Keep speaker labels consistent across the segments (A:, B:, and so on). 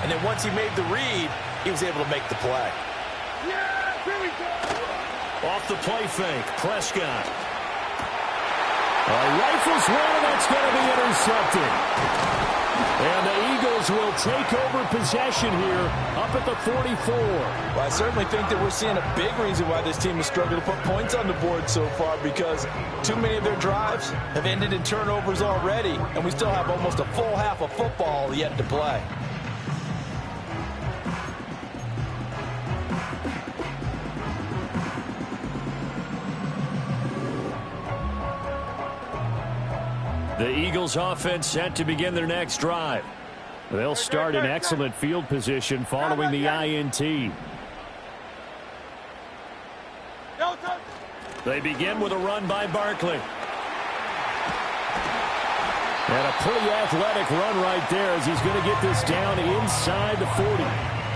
A: And then once he made the read, he was able to make the play.
B: Off the play fake, Prescott. Rifles one, and that's going to be intercepted. And the Eagles will take over possession here up at the 44.
A: Well, I certainly think that we're seeing a big reason why this team has struggled to put points on the board so far, because too many of their drives have ended in turnovers already, and we still have almost a full half of football yet to play.
B: The Eagles offense set to begin their next drive. They'll start in excellent field position following the INT. They begin with a run by Barkley. And a pretty athletic run right there as he's going to get this down inside the 40.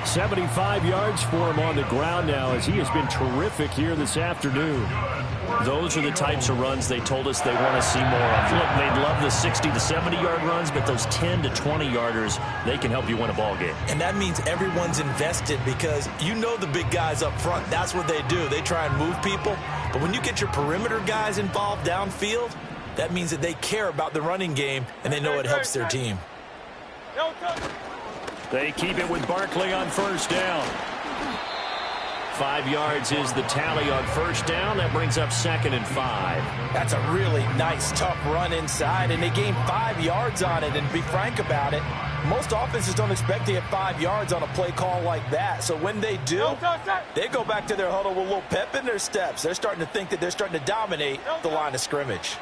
B: 75 yards for him on the ground now as he has been terrific here this afternoon.
C: Those are the types of runs they told us they want to see more of. Look, they'd love the 60 to 70-yard runs, but those 10 to 20-yarders, they can help you win a ball game.
A: And that means everyone's invested because you know the big guys up front. That's what they do. They try and move people. But when you get your perimeter guys involved downfield, that means that they care about the running game and they know it helps their team.
B: They keep it with Barkley on first down. 5 yards is the tally on first down. That brings up 2nd and 5.
A: That's a really nice, tough run inside, and they gained 5 yards on it. And to be frank about it, most offenses don't expect to get 5 yards on a play call like that. So when they do, they go back to their huddle with a little pep in their steps. They're starting to think that they're starting to dominate the line of scrimmage.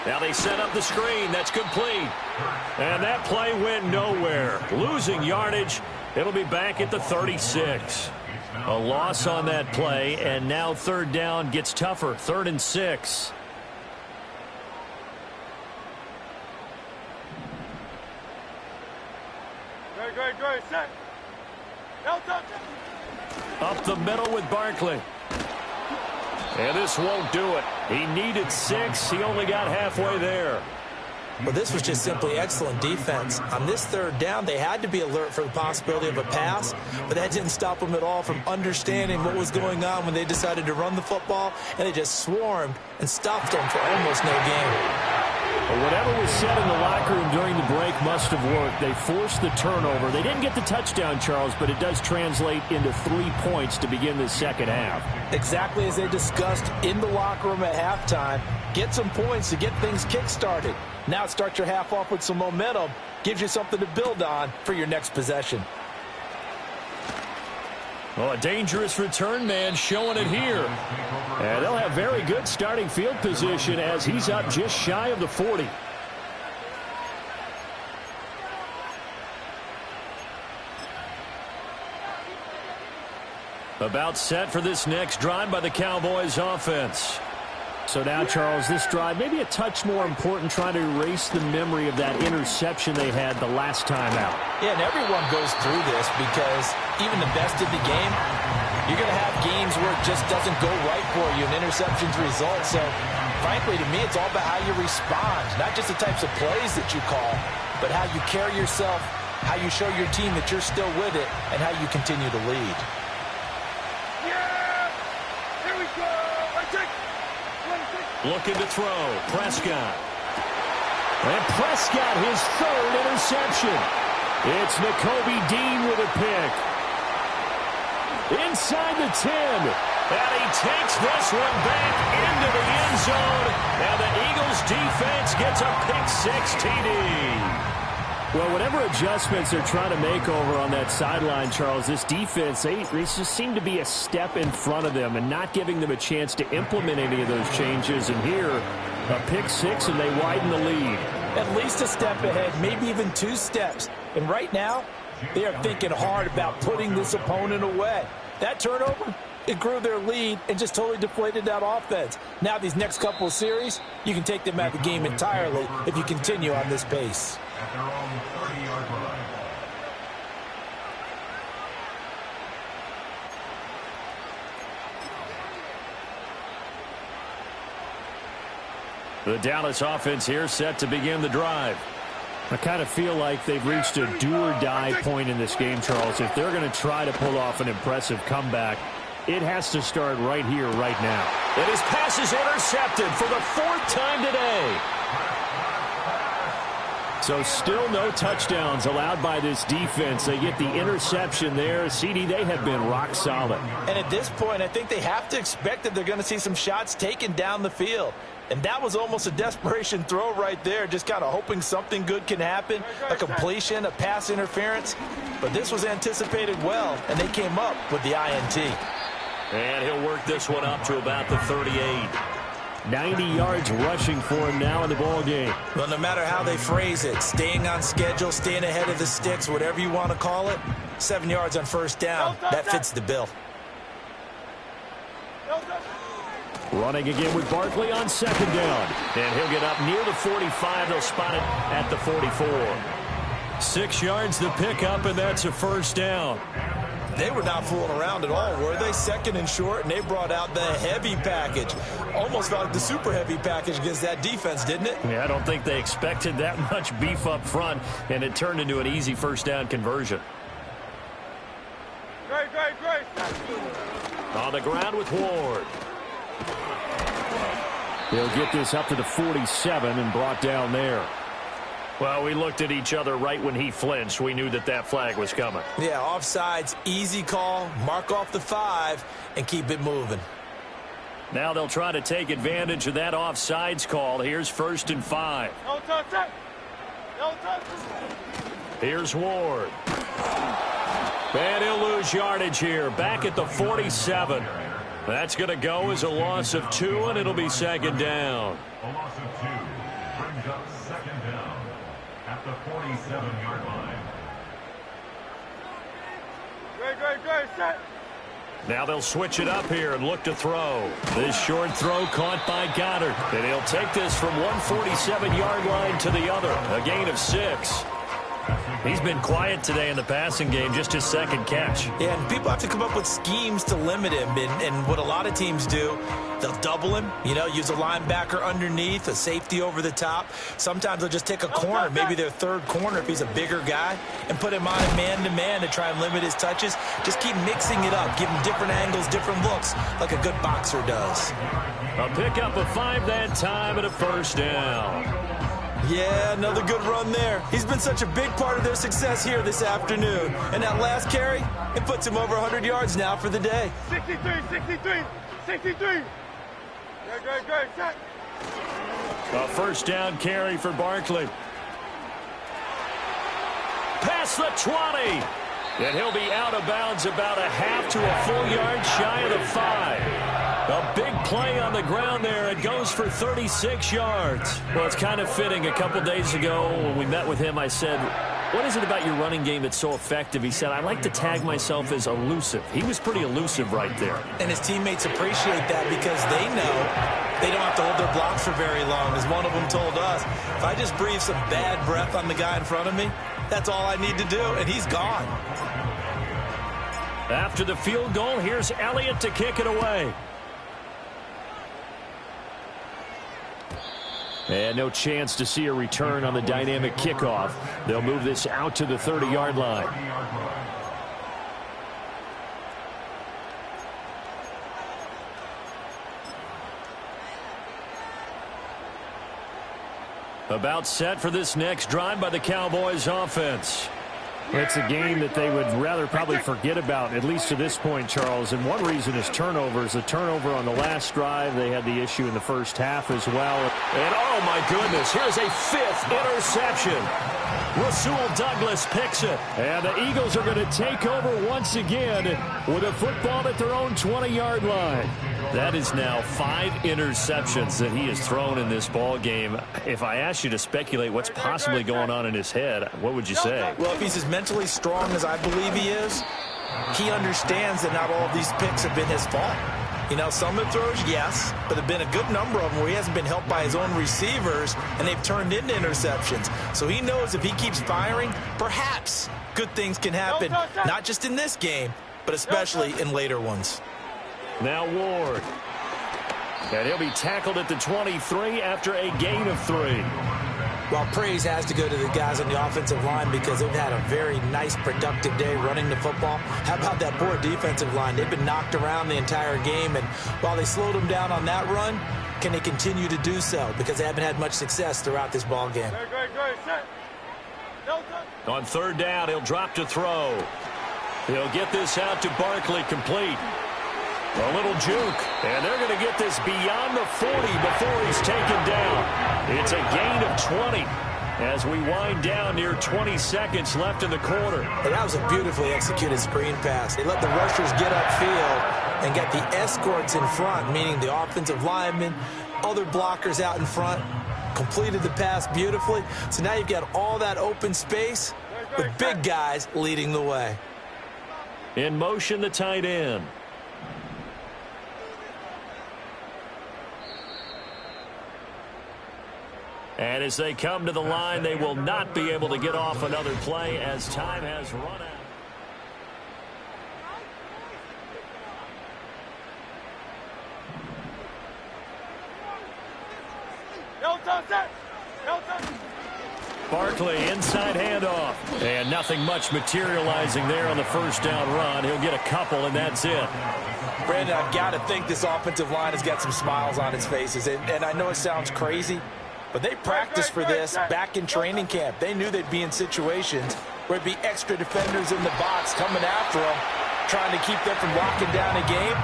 B: Now they set up the screen. That's complete. And that play went nowhere. Losing yardage. It'll be back at the 36. A loss on that play, and now third down gets tougher. 3rd and 6.
D: Great, set.
B: Up the middle with Barkley. And this won't do it. He needed 6. He only got halfway there.
A: Well, this was just simply excellent defense. On this third down, they had to be alert for the possibility of a pass, but that didn't stop them at all from understanding what was going on when they decided to run the football, and they just swarmed and stopped them for almost no gain.
B: Well, whatever was said in the locker room during the break must have worked. They forced the turnover. They didn't get the touchdown, Charles, but it does translate into 3 points to begin the second half.
A: Exactly as they discussed in the locker room at halftime. Get some points to get things kick-started. Now start your half off with some momentum. Gives you something to build on for your next possession.
B: Well, a dangerous return man showing it here. And they'll have very good starting field position as he's up just shy of the 40. About set for this next drive by the Cowboys offense. So now, Charles, this drive maybe a touch more important, trying to erase the memory of that interception they had the last time out.
A: Yeah, and everyone goes through this because even the best in the game, you're going to have games where it just doesn't go right for you and interceptions result. So, frankly, to me, it's all about how you respond, not just the types of plays that you call, but how you carry yourself, how you show your team that you're still with it, and how you continue to lead.
B: Looking to throw. Prescott. And Prescott, his 3rd interception. It's Nakobe Dean with a pick. Inside the 10. And he takes this one back into the end zone. And the Eagles defense gets a pick-6 TD. Well, whatever adjustments they're trying to make over on that sideline, Charles, this defense, they just seem to be a step in front of them and not giving them a chance to implement any of those changes. And here, a pick-6, and they widen the lead.
A: At least a step ahead, maybe even 2 steps. And right now, they are thinking hard about putting this opponent away. That turnover, it grew their lead and just totally deflated that offense. Now these next couple of series, you can take them out of the game entirely if you continue on this pace.
D: At their own 30-yard line.
B: The Dallas offense here set to begin the drive. I kind of feel like they've reached a do-or-die point in this game, Charles. If they're going to try to pull off an impressive comeback, it has to start right here, right now.
C: And his pass is intercepted for the 4th time today.
B: So still no touchdowns allowed by this defense. They get the interception there. CD, they have been rock solid.
A: And at this point, I think they have to expect that they're going to see some shots taken down the field. And that was almost a desperation throw right there, just kind of hoping something good can happen, a completion, a pass interference. But this was anticipated well, and they came up with the INT.
C: And he'll work this one up to about the 38.
B: 90 yards rushing for him now in the ball game.
A: Well, no matter how they phrase it, staying on schedule, staying ahead of the sticks, whatever you want to call it, 7 yards on first down, that fits the bill.
B: Running again with Barkley on second down.
C: And he'll get up near the 45. They'll spot it at the 44.
B: 6 yards the pickup, and that's a first down.
A: They were not fooling around at all, were they? Second and short, and they brought out the heavy package. Almost felt like the super heavy package against that defense, didn't it?
C: Yeah, I don't think they expected that much beef up front, and it turned into an easy first down conversion.
D: Great.
C: On the ground with Ward.
B: They'll get this up to the 47 and brought down there.
C: Well, we looked at each other right when he flinched. We knew that that flag was coming.
A: Yeah, offsides, easy call, mark off the 5, and keep it moving.
C: Now they'll try to take advantage of that offsides call. Here's 1st and 5.
D: No touch.
C: Here's Ward. And he'll lose yardage here. Back at the 47. That's going to go as a loss of 2, and it'll be second down.
D: A loss of 2 brings up second down at the 47-yard line. Great, set.
C: Now they'll switch it up here and look to throw. This short throw caught by Goddard. And he'll take this from one 47-yard line to the other. A gain of 6. He's been quiet today in the passing game, just his second catch.
A: Yeah, and people have to come up with schemes to limit him. And what a lot of teams do, they'll double him, use a linebacker underneath, a safety over the top. Sometimes they'll just take a corner, maybe their third corner if he's a bigger guy, and put him on a man-to-man to try and limit his touches. Just keep mixing it up, give him different angles, different looks, like a good boxer does.
C: A pickup of 5 that time and a first down.
A: Yeah, another good run there. He's been such a big part of their success here this afternoon. And that last carry, it puts him over 100 yards now for the day.
D: 63. Great, set.
B: A first down carry for Barkley.
C: Past the 20. And he'll be out of bounds about a half to a full yard shy of the 5. A big play on the ground there. It goes for 36 yards.
B: Well, it's kind of fitting. A couple days ago when we met with him, I said, what is it about your running game that's so effective? He said, I like to tag myself as elusive. He was pretty elusive right there.
A: And his teammates appreciate that because they know they don't have to hold their blocks for very long. As one of them told us, if I just breathe some bad breath on the guy in front of me, that's all I need to do, and he's gone.
C: After the field goal, here's Elliott to kick it away.
B: And no chance to see a return on the dynamic kickoff. They'll move this out to the 30-yard line. About set for this next drive by the Cowboys offense. It's a game that they would rather probably forget about, at least to this point, Charles. And one reason is turnovers. A turnover on the last drive. They had the issue in the first half as well.
C: And oh my goodness, here's a 5th interception. Rasul Douglas picks it.
B: And the Eagles are going to take over once again with a football at their own 20-yard line.
C: That is now 5 interceptions that he has thrown in this ball game. If I asked you to speculate what's possibly going on in his head, what would you say?
A: Well, if he's as mentally strong as I believe he is, he understands that not all of these picks have been his fault. Some of the throws, yes, but there have been a good number of them where he hasn't been helped by his own receivers, and they've turned into interceptions. So he knows if he keeps firing, perhaps good things can happen, not just in this game, but especially in later ones.
C: Now Ward. And he'll be tackled at the 23 after a gain of 3.
A: Well, praise has to go to the guys on the offensive line because they've had a very nice, productive day running the football. How about that poor defensive line? They've been knocked around the entire game, and while they slowed them down on that run, can they continue to do so? Because they haven't had much success throughout this ball game.
B: On third down, he'll drop to throw. He'll get this out to Barkley, complete. A little juke, and they're going to get this beyond the 40 before he's taken down. It's a gain of 20 as we wind down near 20 seconds left in the quarter.
A: And that was a beautifully executed screen pass. They let the rushers get upfield and get the escorts in front, meaning the offensive linemen, other blockers out in front, completed the pass beautifully. So now you've got all that open space with big guys leading the way.
B: In motion, the tight end. And as they come to the line, they will not be able to get off another play as time has run out. Barkley, inside handoff. And nothing much materializing there on the first down run. He'll get a couple, and that's it.
A: Brandon, I've got to think this offensive line has got some smiles on its faces. And I know it sounds crazy, but they practiced for this back in training camp. They knew they'd be in situations where it'd be extra defenders in the box coming after them, trying to keep them from locking down a game.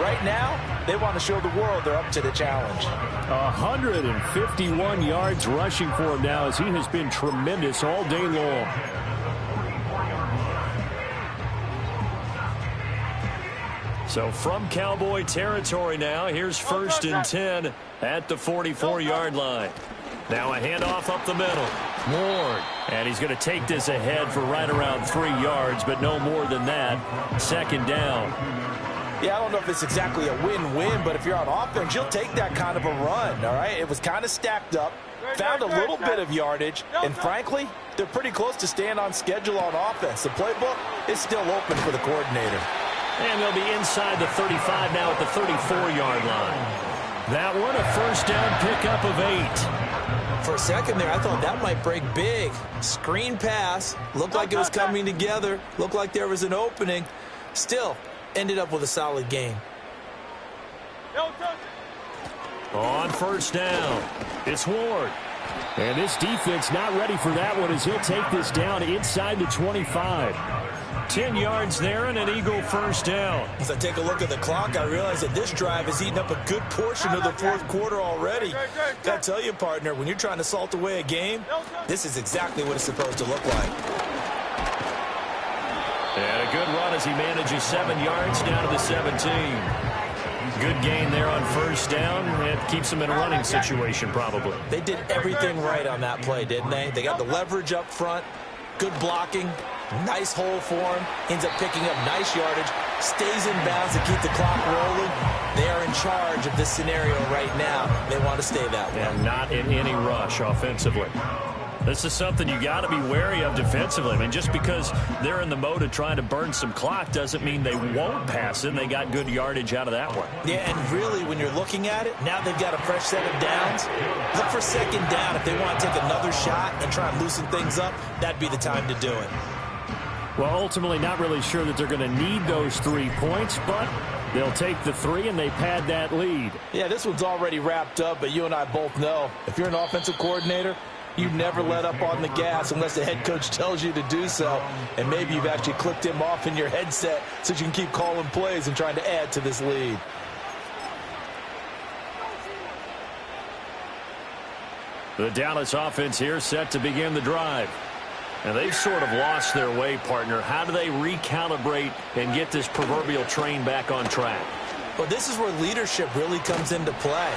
A: Right now, they want to show the world they're up to the challenge.
B: 151 yards rushing for him now as he has been tremendous all day long. So from Cowboy territory now, here's 1st and 10 at the 44-yard line. Now a handoff up the middle. Ward. And he's going to take this ahead for right around 3 yards, but no more than that. 2nd down.
A: Yeah, I don't know if it's exactly a win-win, but if you're on offense, you'll take that kind of a run, all right? It was kind of stacked up, found a little bit of yardage, and frankly, they're pretty close to staying on schedule on offense. The playbook is still open for the coordinator.
B: And they'll be inside the 35 now at the 34-yard line. That one, a first down pickup of 8.
A: For a second there, I thought that might break big. Screen pass, looked like it was coming together, looked like there was an opening. Still, ended up with a solid game.
B: On first down, it's Ward. And this defense not ready for that one as he'll take this down inside the 25. 10 yards there and an Eagle first down. As
A: I take a look at the clock, I realize that this drive has eaten up a good portion of the fourth quarter already. Gotta tell you, partner, when you're trying to salt away a game, this is exactly what it's supposed to look like.
B: And a good run as he manages 7 yards down to the 17. Good gain there on first down. It keeps him in a running situation probably.
A: They did everything right on that play, didn't they? They got the leverage up front, good blocking, nice hole for him, ends up picking up nice yardage, stays in bounds to keep the clock rolling. They are in charge of this scenario right now. They want to stay that way.
B: And not in any rush offensively. This is something you got to be wary of defensively. I mean, just because they're in the mode of trying to burn some clock doesn't mean they won't pass it. And they got good yardage out of that one.
A: Yeah, and really, when you're looking at it, now they've got a fresh set of downs. Look for 2nd down. If they want to take another shot and try and loosen things up, that'd be the time to do it.
B: Well, ultimately, not really sure that they're going to need those 3 points, but they'll take the 3 and they pad that lead.
A: Yeah, this one's already wrapped up, but you and I both know if you're an offensive coordinator, you never let up on the gas unless the head coach tells you to do so. And maybe you've actually clicked him off in your headset so you can keep calling plays and trying to add to this lead.
B: The Dallas offense here set to begin the drive. And they've sort of lost their way, partner. How do they recalibrate and get this proverbial train back on track?
A: Well, this is where leadership really comes into play.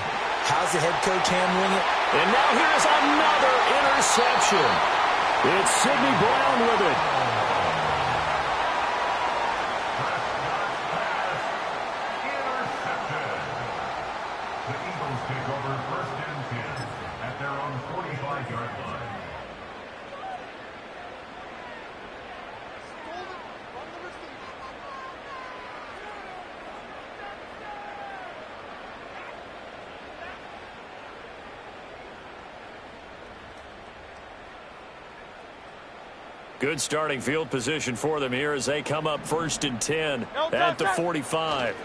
A: How's the head coach handling it?
B: And now here's another interception. It's Sidney Brown with it.
D: The Eagles take over 1st and 10 at their own 45-yard line.
C: Good starting field position for them here as they come up 1st and 10 at the 45.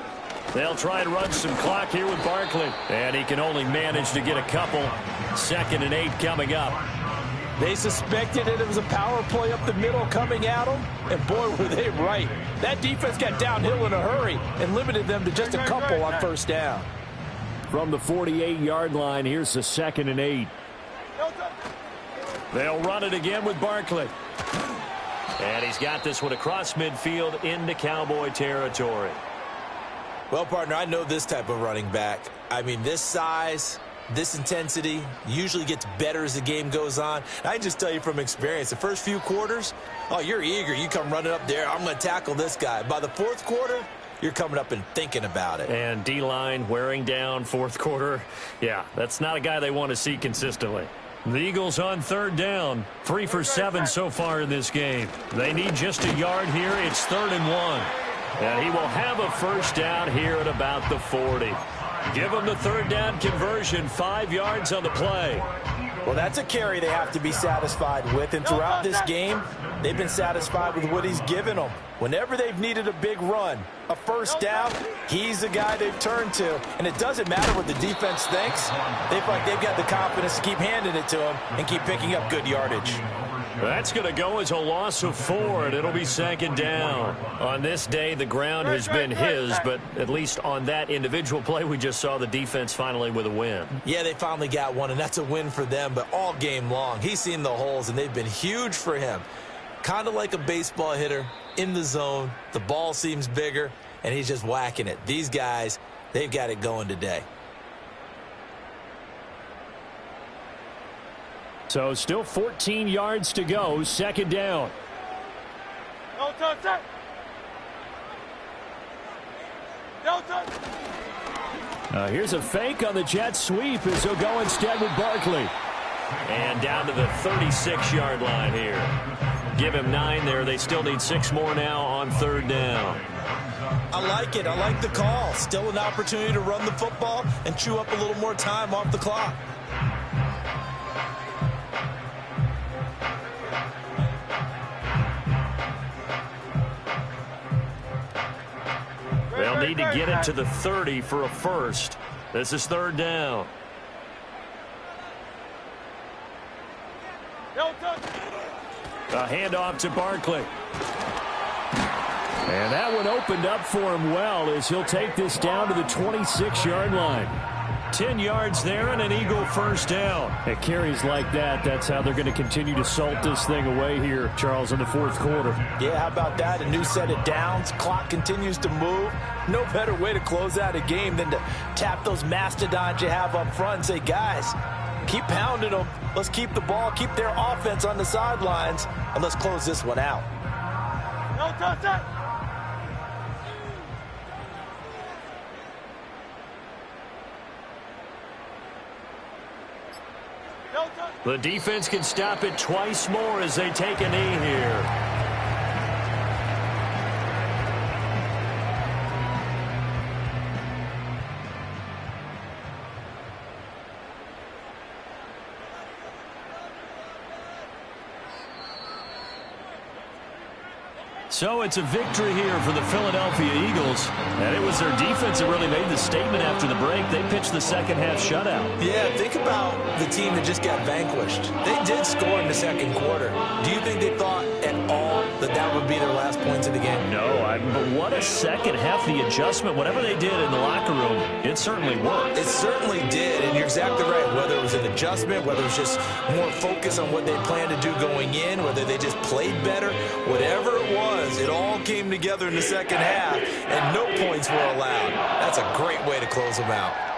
C: They'll try and run some clock here with Barkley. And he can only manage to get a couple. 2nd and 8 coming up.
A: They suspected it was a power play up the middle coming at them, and boy, were they right. That defense got downhill in a hurry and limited them to just a couple on 1st down.
B: From the 48-yard line, here's the 2nd and 8.
C: They'll run it again with Barkley. And he's got this one across midfield into Cowboy territory.
A: Well, partner, I know this type of running back. I mean, this size, this intensity usually gets better as the game goes on. I can just tell you from experience, the first few quarters, oh, you're eager. You come running up there, I'm going to tackle this guy. By the 4th quarter, you're coming up and thinking about it.
C: And D-line wearing down 4th quarter. Yeah, that's not a guy they want to see consistently. The Eagles on 3rd down. 3 for 7 so far in this game. They need just a yard here. It's 3rd and 1. And he will have a 1st down here at about the 40. Give him the 3rd down conversion. 5 yards on the play.
A: Well, that's a carry they have to be satisfied with. And throughout this game, they've been satisfied with what he's given them. Whenever they've needed a big run, a 1st down, he's the guy they've turned to. And it doesn't matter what the defense thinks. They feel like they've got the confidence to keep handing it to him and keep picking up good yardage.
C: That's going to go as a loss of 4, and it'll be 2nd down. On this day, the ground has been his, but at least on that individual play, we just saw the defense finally with a win.
A: Yeah, they finally got one, and that's a win for them, but all game long, he's seen the holes, and they've been huge for him. Kind of like a baseball hitter in the zone. The ball seems bigger, and he's just whacking it. These guys, they've got it going today.
B: So still 14 yards to go. 2nd down. Here's a fake on the jet sweep as he'll go instead with Barkley.
C: And down to the 36-yard line here. Give him 9 there. They still need 6 more now on 3rd down.
A: I like it. I like the call. Still an opportunity to run the football and chew up a little more time off the clock.
C: They'll need to get it to the 30 for a 1st. This is 3rd down. A handoff to Barkley.
B: And that one opened up for him well as he'll take this down to the 26-yard line.
C: 10 yards there and an Eagle 1st down.
B: At carries like that, that's how they're going to continue to salt this thing away here, Charles, in the 4th quarter.
A: Yeah, how about that? A new set of downs. Clock continues to move. No better way to close out a game than to tap those mastodons you have up front and say, guys, keep pounding them. Let's keep the ball, keep their offense on the sidelines, and let's close this one out. No touch.
C: The defense can stop it twice more as they take a knee here. So it's a victory here for the Philadelphia Eagles. And it was their defense that really made the statement after the break. They pitched the second-half shutout.
A: Yeah, think about the team that just got vanquished. They did score in the 2nd quarter. Do you think they thought at all that that would be their last points of the game?
C: No, but what a second half. The adjustment, whatever they did in the locker room, it certainly worked.
A: It certainly did, and you're exactly right. Whether it was an adjustment, whether it was just more focus on what they planned to do going in, whether they just played better, whatever it was, it all came together in the 2nd half, and no points were allowed. That's a great way to close them out.